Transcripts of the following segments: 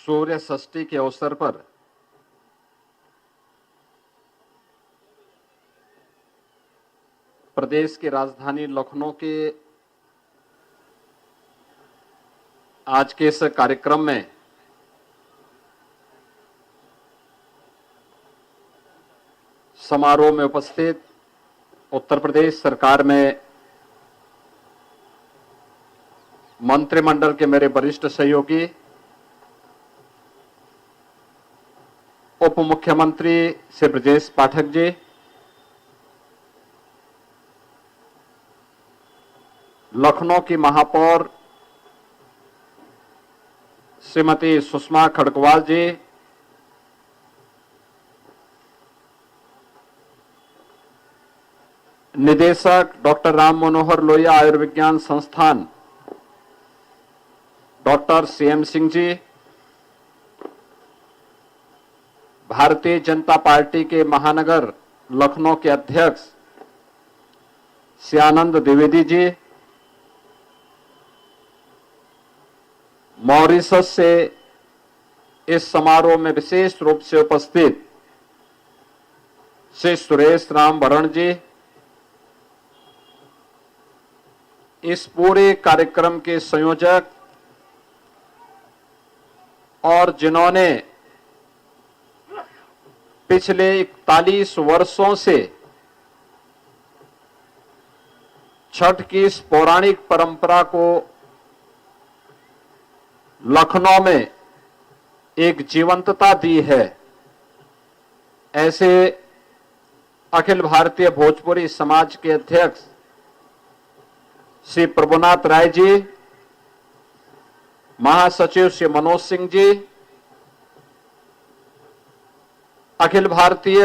सूर्य षष्ठी के अवसर पर प्रदेश की राजधानी लखनऊ के आज के इस कार्यक्रम में समारोह में उपस्थित उत्तर प्रदेश सरकार में मंत्रिमंडल के मेरे वरिष्ठ सहयोगी, उप मुख्यमंत्री श्री ब्रजेश पाठक जी, लखनऊ की महापौर श्रीमती सुषमा खड़गवाल जी, निदेशक डॉक्टर राम मनोहर लोहिया आयुर्विज्ञान संस्थान doctor CM Singh ji, Bharatiya Janata party के महानगर लखनऊ के अध्यक्ष श्री आनंद द्विवेदी जी, मॉरिशस से इस समारोह में विशेष रूप से उपस्थित श्री सुरेश राम वरण जी, इस पूरे कार्यक्रम के संयोजक और जिन्होंने पिछले 41 वर्षों से छठ की इस पौराणिक परंपरा को लखनऊ में एक जीवंतता दी है, ऐसे अखिल भारतीय भोजपुरी समाज के अध्यक्ष श्री प्रभुनाथ राय जी, महासचिव श्री मनोज सिंह जी, अखिल भारतीय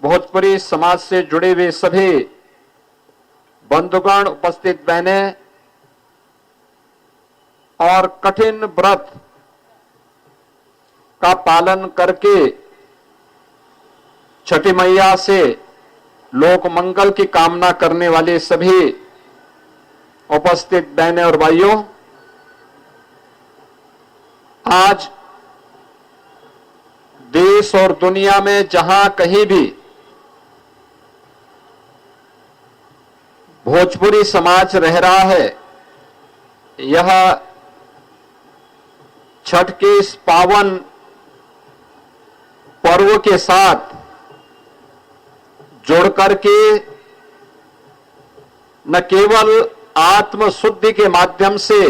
भोजपुरी समाज से जुड़े हुए सभी बंधुगण, उपस्थित बहनें और कठिन व्रत का पालन करके छठी मैया से लोक मंगल की कामना करने वाले सभी उपस्थित बहनें और भाइयों, आज देश और दुनिया में जहां कहीं भी भोजपुरी समाज रह रहा है, यह छठ के इस पावन पर्व के साथ जोड़ करके न केवल आत्मशुद्धि के माध्यम से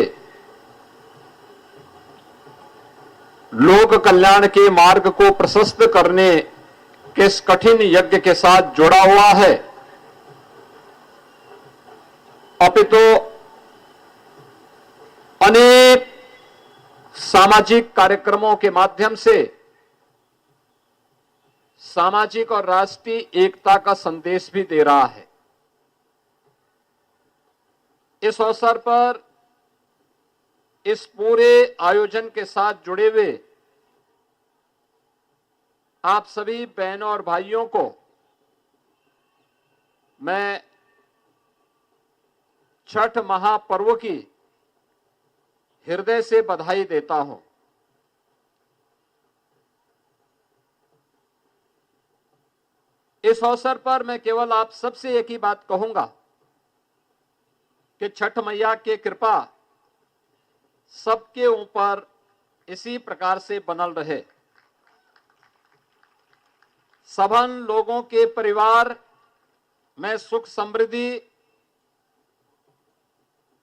लोक कल्याण के मार्ग को प्रशस्त करने के इस कठिन यज्ञ के साथ जुड़ा हुआ है, अपितु अनेक सामाजिक कार्यक्रमों के माध्यम से सामाजिक और राष्ट्रीय एकता का संदेश भी दे रहा है। इस अवसर पर इस पूरे आयोजन के साथ जुड़े हुए आप सभी बहनों और भाइयों को मैं छठ महापर्व की हृदय से बधाई देता हूं। इस अवसर पर मैं केवल आप सबसे एक ही बात कहूंगा कि छठ मैया की कृपा सबके ऊपर इसी प्रकार से बनल रहे। सबन लोगों के परिवार में सुख समृद्धि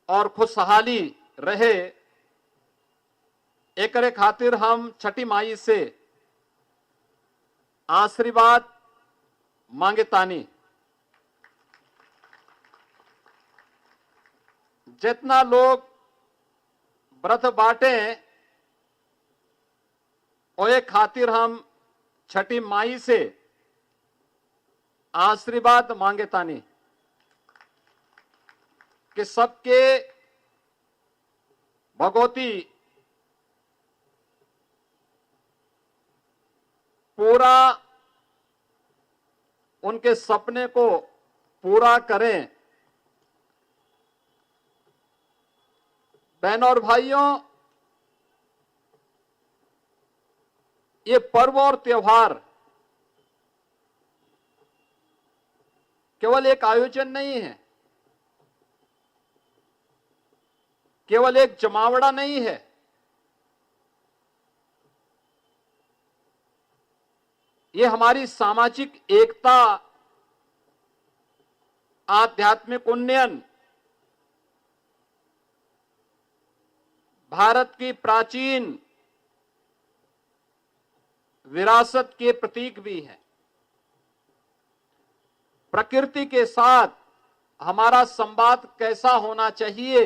और खुशहाली रहे, एकरे खातिर हम छठी माई से आशीर्वाद मांगे तानी। जितना लोग व्रत बाटे ओए खातिर हम छठी माई से आशीर्वाद मांगे तानी कि सबके भगवती पूरा उनके सपने को पूरा करें। बहनों और भाइयों, ये पर्व और त्योहार केवल एक आयोजन नहीं है, केवल एक जमावड़ा नहीं है। ये हमारी सामाजिक एकता, आध्यात्मिक उन्नयन, भारत की प्राचीन विरासत के प्रतीक भी है। प्रकृति के साथ हमारा संवाद कैसा होना चाहिए,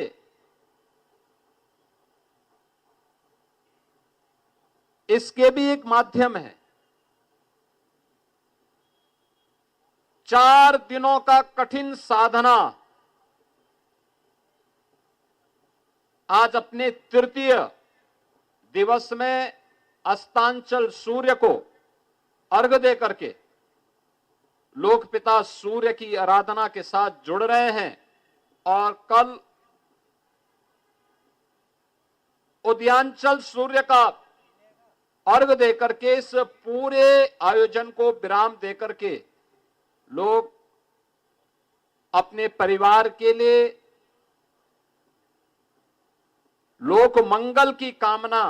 इसके भी एक माध्यम है। 4 दिनों का कठिन साधना आज अपने तृतीय दिवस में अस्तांचल सूर्य को अर्घ दे करके लोक पिता सूर्य की आराधना के साथ जुड़ रहे हैं और कल उदयांचल सूर्य का अर्घ दे करके इस पूरे आयोजन को विराम दे करके लोग अपने परिवार के लिए लोक मंगल की कामना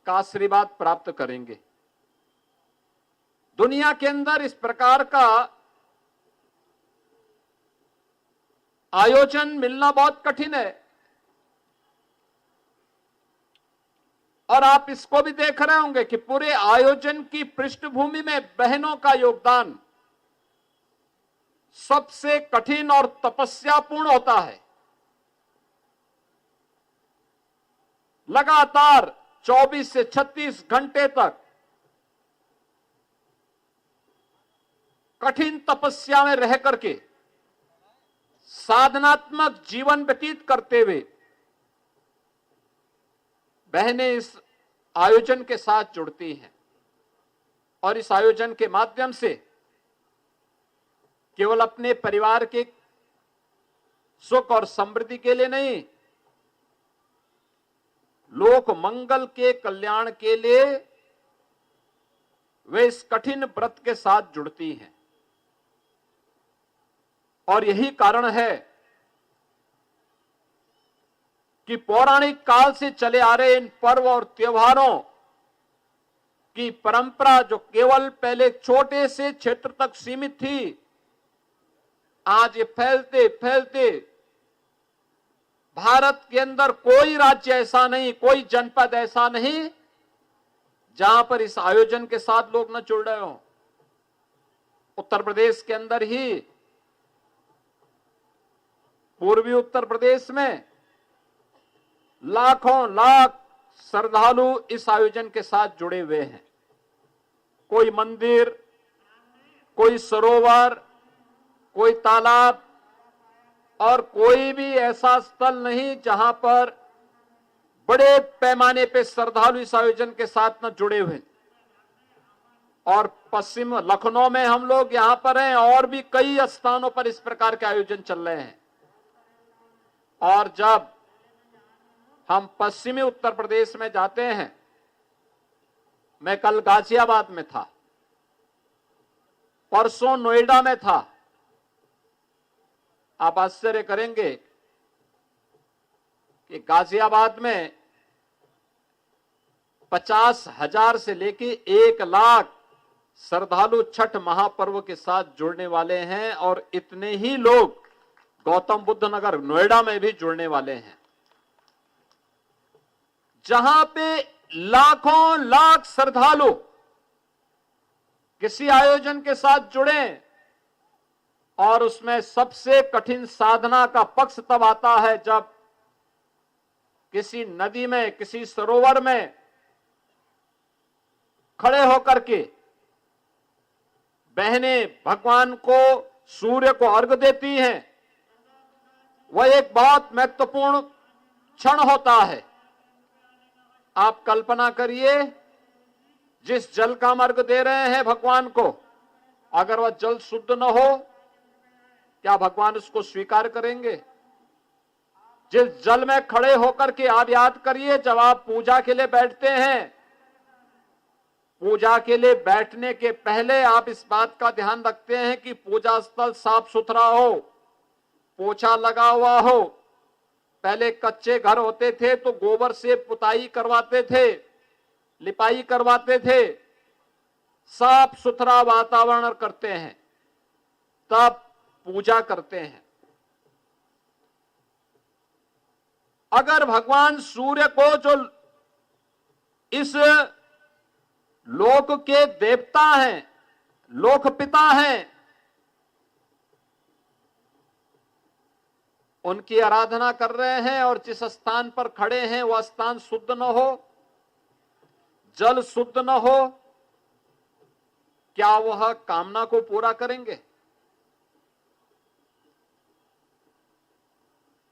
का आशीर्वाद प्राप्त करेंगे। दुनिया के अंदर इस प्रकार का आयोजन मिलना बहुत कठिन है और आप इसको भी देख रहे होंगे कि पूरे आयोजन की पृष्ठभूमि में बहनों का योगदान सबसे कठिन और तपस्यापूर्ण होता है। लगातार 24 से 36 घंटे तक कठिन तपस्या में रह करके साधनात्मक जीवन व्यतीत करते हुए बहनें इस आयोजन के साथ जुड़ती हैं और इस आयोजन के माध्यम से केवल अपने परिवार के सुख और समृद्धि के लिए नहीं, लोक मंगल के कल्याण के लिए वे इस कठिन व्रत के साथ जुड़ती हैं। और यही कारण है कि पौराणिक काल से चले आ रहे इन पर्व और त्योहारों की परंपरा, जो केवल पहले छोटे से क्षेत्र तक सीमित थी, आज ये फैलते फैलते भारत के अंदर कोई राज्य ऐसा नहीं, कोई जनपद ऐसा नहीं जहां पर इस आयोजन के साथ लोग न जुड़ रहे हो। उत्तर प्रदेश के अंदर ही, पूर्वी उत्तर प्रदेश में लाखों लाख श्रद्धालु इस आयोजन के साथ जुड़े हुए हैं। कोई मंदिर, कोई सरोवर, कोई तालाब और कोई भी ऐसा स्थल नहीं जहां पर बड़े पैमाने पे श्रद्धालु इस आयोजन के साथ न जुड़े हुए। और पश्चिम लखनऊ में हम लोग यहां पर हैं और भी कई स्थानों पर इस प्रकार के आयोजन चल रहे हैं। और जब हम पश्चिमी उत्तर प्रदेश में जाते हैं, मैं कल गाजियाबाद में था, परसों नोएडा में था, आप आश्चर्य करेंगे कि गाजियाबाद में 50,000 से लेके 1 लाख श्रद्धालु छठ महापर्व के साथ जुड़ने वाले हैं और इतने ही लोग गौतम बुद्ध नगर नोएडा में भी जुड़ने वाले हैं, जहां पे लाखों लाख श्रद्धालु किसी आयोजन के साथ जुड़े। और उसमें सबसे कठिन साधना का पक्ष तब आता है जब किसी नदी में, किसी सरोवर में खड़े होकर के बहनें भगवान को, सूर्य को अर्घ देती हैं। वह एक बहुत महत्वपूर्ण क्षण होता है। आप कल्पना करिए, जिस जल का हम अर्घ दे रहे हैं भगवान को, अगर वह जल शुद्ध न हो, क्या भगवान उसको स्वीकार करेंगे? जिस जल में खड़े होकर के आप याद करिए, जब आप पूजा के लिए बैठते हैं पूजा के लिए बैठने के पहले आप इस बात का ध्यान रखते हैं कि पूजा स्थल साफ सुथरा हो, पोछा लगा हुआ हो। पहले कच्चे घर होते थे तो गोबर से पुताई करवाते थे, लिपाई करवाते थे, साफ सुथरा वातावरण करते हैं, तब पूजा करते हैं। अगर भगवान सूर्य को, जो इस लोक के देवता हैं, लोक पिता हैं, उनकी आराधना कर रहे हैं और जिस स्थान पर खड़े हैं वह स्थान शुद्ध न हो, जल शुद्ध न हो, क्या वह कामना को पूरा करेंगे?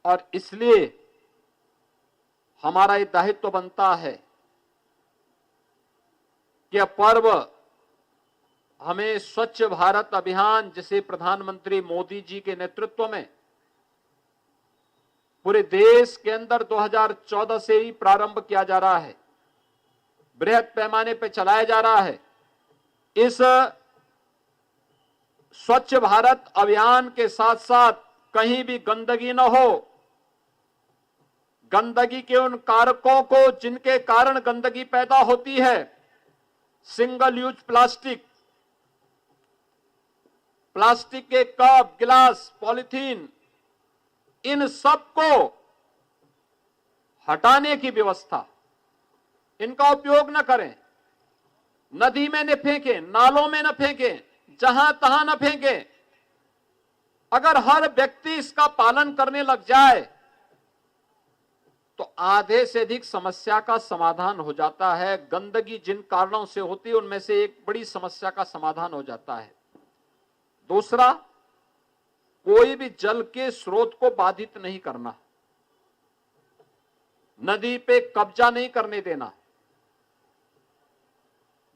और इसलिए हमारा ये दायित्व बनता है कि यह पर्व हमें स्वच्छ भारत अभियान, जिसे प्रधानमंत्री मोदी जी के नेतृत्व में पूरे देश के अंदर 2014 से ही प्रारंभ किया जा रहा है, बृहद पैमाने पर चलाया जा रहा है। इस स्वच्छ भारत अभियान के साथ साथ कहीं भी गंदगी न हो, गंदगी के उन कारकों को जिनके कारण गंदगी पैदा होती है, सिंगल यूज प्लास्टिक, प्लास्टिक के कप, गिलास, पॉलिथीन, इन सब को हटाने की व्यवस्था, इनका उपयोग न करें, नदी में न फेंकें, नालों में न फेंकें, जहां तहां न फेंकें। अगर हर व्यक्ति इसका पालन करने लग जाए तो आधे से अधिक समस्या का समाधान हो जाता है। गंदगी जिन कारणों से होती है उनमें से एक बड़ी समस्या का समाधान हो जाता है। दूसरा, कोई भी जल के स्रोत को बाधित नहीं करना, नदी पे कब्जा नहीं करने देना,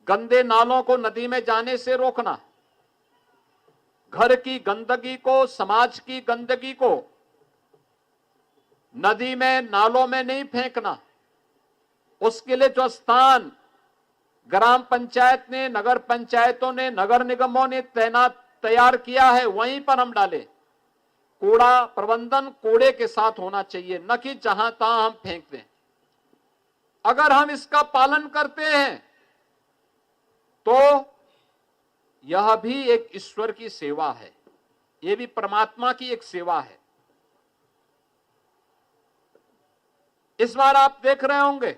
गंदे नालों को नदी में जाने से रोकना, घर की गंदगी को, समाज की गंदगी को नदी में, नालों में नहीं फेंकना। उसके लिए जो स्थान ग्राम पंचायत ने, नगर पंचायतों ने, नगर निगमों ने तैयार किया है, वहीं पर हम डालें। कूड़ा प्रबंधन कूड़े के साथ होना चाहिए, न कि जहां तहां हम फेंक दें। अगर हम इसका पालन करते हैं तो यह भी एक ईश्वर की सेवा है, यह भी परमात्मा की एक सेवा है। इस बार आप देख रहे होंगे,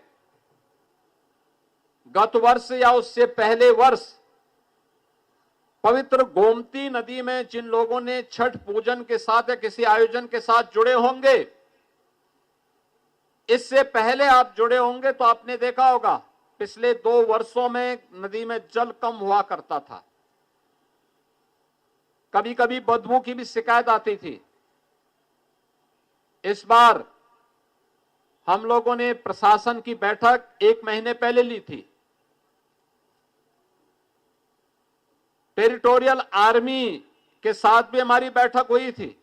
गत वर्ष या उससे पहले वर्ष पवित्र गोमती नदी में जिन लोगों ने छठ पूजन के साथ या किसी आयोजन के साथ जुड़े होंगे, इससे पहले आप जुड़े होंगे तो आपने देखा होगा पिछले 2 वर्षों में नदी में जल कम हुआ करता था, कभी कभी बदबू की भी शिकायत आती थी। इस बार हम लोगों ने प्रशासन की बैठक 1 महीने पहले ली थी। टेरिटोरियल आर्मी के साथ भी हमारी बैठक हुई थी।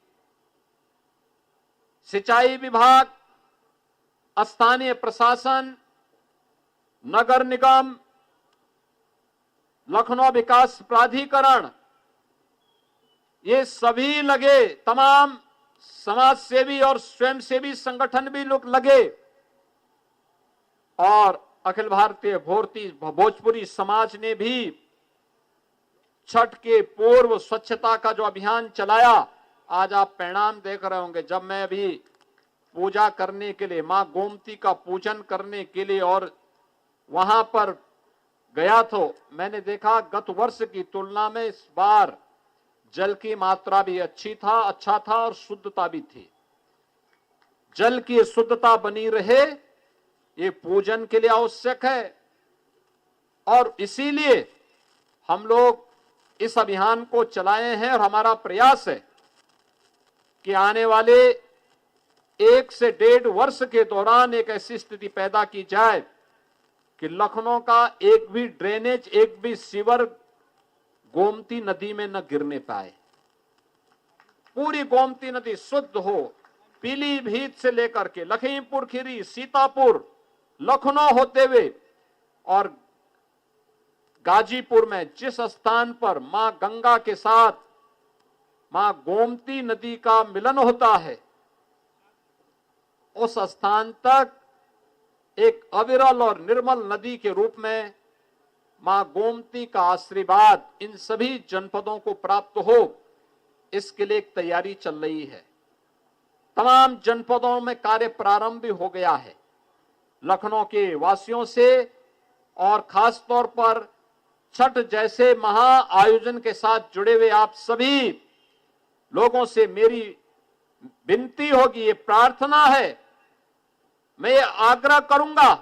सिंचाई विभाग, स्थानीय प्रशासन, नगर निगम, लखनऊ विकास प्राधिकरण, ये सभी लगे, तमाम समाज सेवी और स्वयंसेवी संगठन भी लोग लगे, और अखिल भारतीय भोजपुरी समाज ने भी छठ के पूर्व स्वच्छता का जो अभियान चलाया, आज आप परिणाम देख रहे होंगे। जब मैं अभी पूजा करने के लिए, मां गोमती का पूजन करने के लिए और वहां पर गया तो मैंने देखा गत वर्ष की तुलना में इस बार जल की मात्रा भी अच्छा था और शुद्धता भी थी। जल की शुद्धता बनी रहे, ये पूजन के लिए आवश्यक है, और इसीलिए हम लोग इस अभियान को चलाए हैं। और हमारा प्रयास है कि आने वाले 1 से 1.5 वर्ष के दौरान एक ऐसी स्थिति पैदा की जाए कि लखनऊ का एक भी ड्रेनेज, एक भी सीवर गोमती नदी में न गिरने पाए। पूरी गोमती नदी शुद्ध हो, पीलीभीत से लेकर के लखीमपुर खीरी, सीतापुर, लखनऊ होते हुए और गाजीपुर में जिस स्थान पर मां गंगा के साथ मां गोमती नदी का मिलन होता है, उस स्थान तक एक अविरल और निर्मल नदी के रूप में मां गोमती का आशीर्वाद इन सभी जनपदों को प्राप्त हो, इसके लिए एक तैयारी चल रही है। तमाम जनपदों में कार्य प्रारंभ भी हो गया है। लखनऊ के वासियों से और खास तौर पर छठ जैसे महा आयोजन के साथ जुड़े हुए आप सभी लोगों से मेरी विनती होगी, ये प्रार्थना है, मैं ये आग्रह करूंगा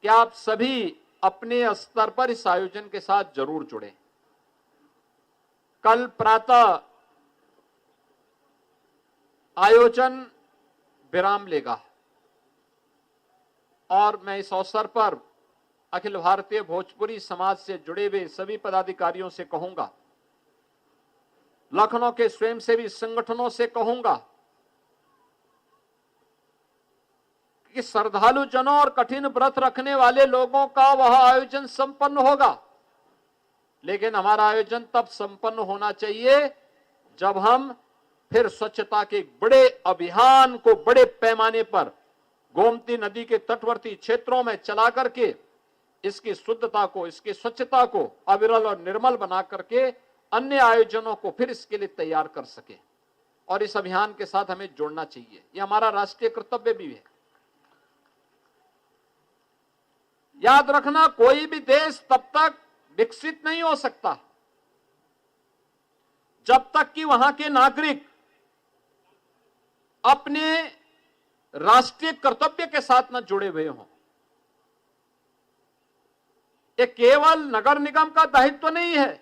कि आप सभी अपने स्तर पर इस आयोजन के साथ जरूर जुड़ें। कल प्रातः आयोजन विराम लेगा और मैं इस अवसर पर अखिल भारतीय भोजपुरी समाज से जुड़े हुए सभी पदाधिकारियों से कहूंगा, लखनऊ के स्वयंसेवी संगठनों से कहूंगा कि श्रद्धालु जनों और कठिन व्रत रखने वाले लोगों का वह आयोजन संपन्न होगा, लेकिन हमारा आयोजन तब संपन्न होना चाहिए जब हम फिर स्वच्छता के बड़े अभियान को बड़े पैमाने पर गोमती नदी के तटवर्ती क्षेत्रों में चला करके इसकी शुद्धता को, इसकी स्वच्छता को अविरल और निर्मल बना करके अन्य आयोजनों को फिर इसके लिए तैयार कर सके और इस अभियान के साथ हमें जोड़ना चाहिए। यह हमारा राष्ट्रीय कर्तव्य भी है। याद रखना, कोई भी देश तब तक विकसित नहीं हो सकता जब तक कि वहां के नागरिक अपने राष्ट्रीय कर्तव्य के साथ न जुड़े हुए हों। ये केवल नगर निगम का दायित्व नहीं है,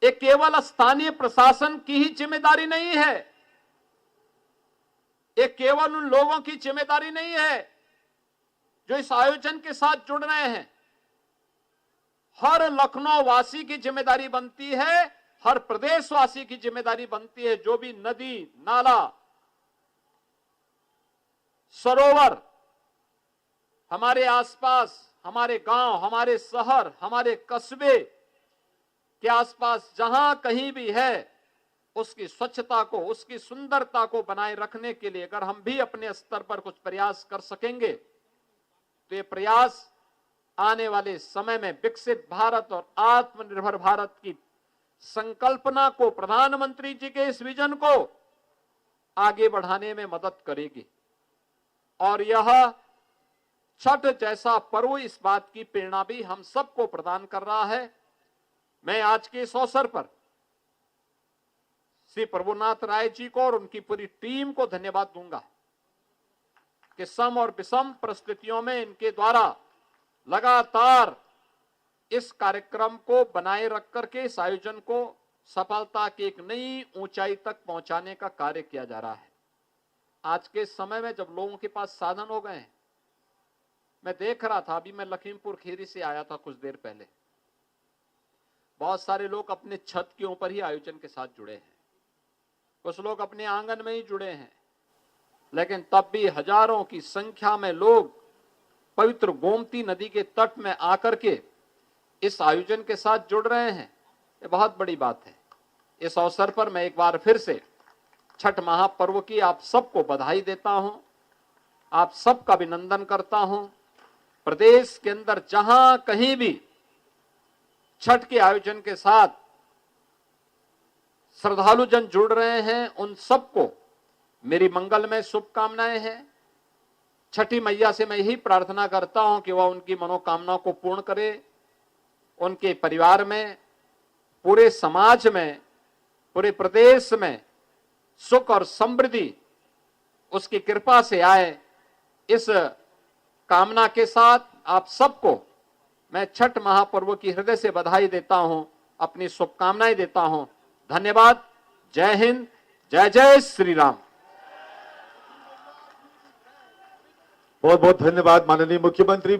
ये केवल स्थानीय प्रशासन की ही जिम्मेदारी नहीं है, ये केवल उन लोगों की जिम्मेदारी नहीं है जो इस आयोजन के साथ जुड़ रहे हैं। हर लखनऊ वासी की जिम्मेदारी बनती है, हर प्रदेशवासी की जिम्मेदारी बनती है, जो भी नदी, नाला, सरोवर हमारे आसपास, हमारे गांव, हमारे शहर, हमारे कस्बे के आसपास जहां कहीं भी है, उसकी स्वच्छता को, उसकी सुंदरता को बनाए रखने के लिए अगर हम भी अपने स्तर पर कुछ प्रयास कर सकेंगे तो ये प्रयास आने वाले समय में विकसित भारत और आत्मनिर्भर भारत की संकल्पना को, प्रधानमंत्री जी के इस विजन को आगे बढ़ाने में मदद करेगी। और यह छठ जैसा पर्व इस बात की प्रेरणा भी हम सबको प्रदान कर रहा है। मैं आज के इस अवसर पर श्री प्रभुनाथ राय जी को और उनकी पूरी टीम को धन्यवाद दूंगा कि सम और विषम परिस्थितियों में इनके द्वारा लगातार इस कार्यक्रम को बनाए रख करके इस आयोजन को सफलता की एक नई ऊंचाई तक पहुंचाने का कार्य किया जा रहा है। आज के समय में जब लोगों के पास साधन हो गए हैं, मैं देख रहा था, अभी मैं लखीमपुर खीरी से आया था कुछ देर पहले, बहुत सारे लोग अपने छत के ऊपर ही आयोजन के साथ जुड़े हैं, कुछ लोग अपने आंगन में ही जुड़े हैं, लेकिन तब भी हजारों की संख्या में लोग पवित्र गोमती नदी के तट में आकर के इस आयोजन के साथ जुड़ रहे हैं। ये बहुत बड़ी बात है। इस अवसर पर मैं एक बार फिर से छठ महापर्व की आप सबको बधाई देता हूं, आप सबका अभिनंदन करता हूं। प्रदेश के अंदर जहां कहीं भी छठ के आयोजन के साथ श्रद्धालु जन जुड़ रहे हैं, उन सबको मेरी मंगलमय शुभकामनाएं हैं। छठी मैया से मैं यही प्रार्थना करता हूं कि वह उनकी मनोकामना को पूर्ण करे, उनके परिवार में, पूरे समाज में, पूरे प्रदेश में सुख और समृद्धि उसकी कृपा से आए। इस कामना के साथ आप सबको मैं छठ महापर्व की हृदय से बधाई देता हूं, अपनी शुभकामनाएं देता हूं। धन्यवाद। जय हिंद, जय जय श्री राम। बहुत बहुत धन्यवाद माननीय मुख्यमंत्री।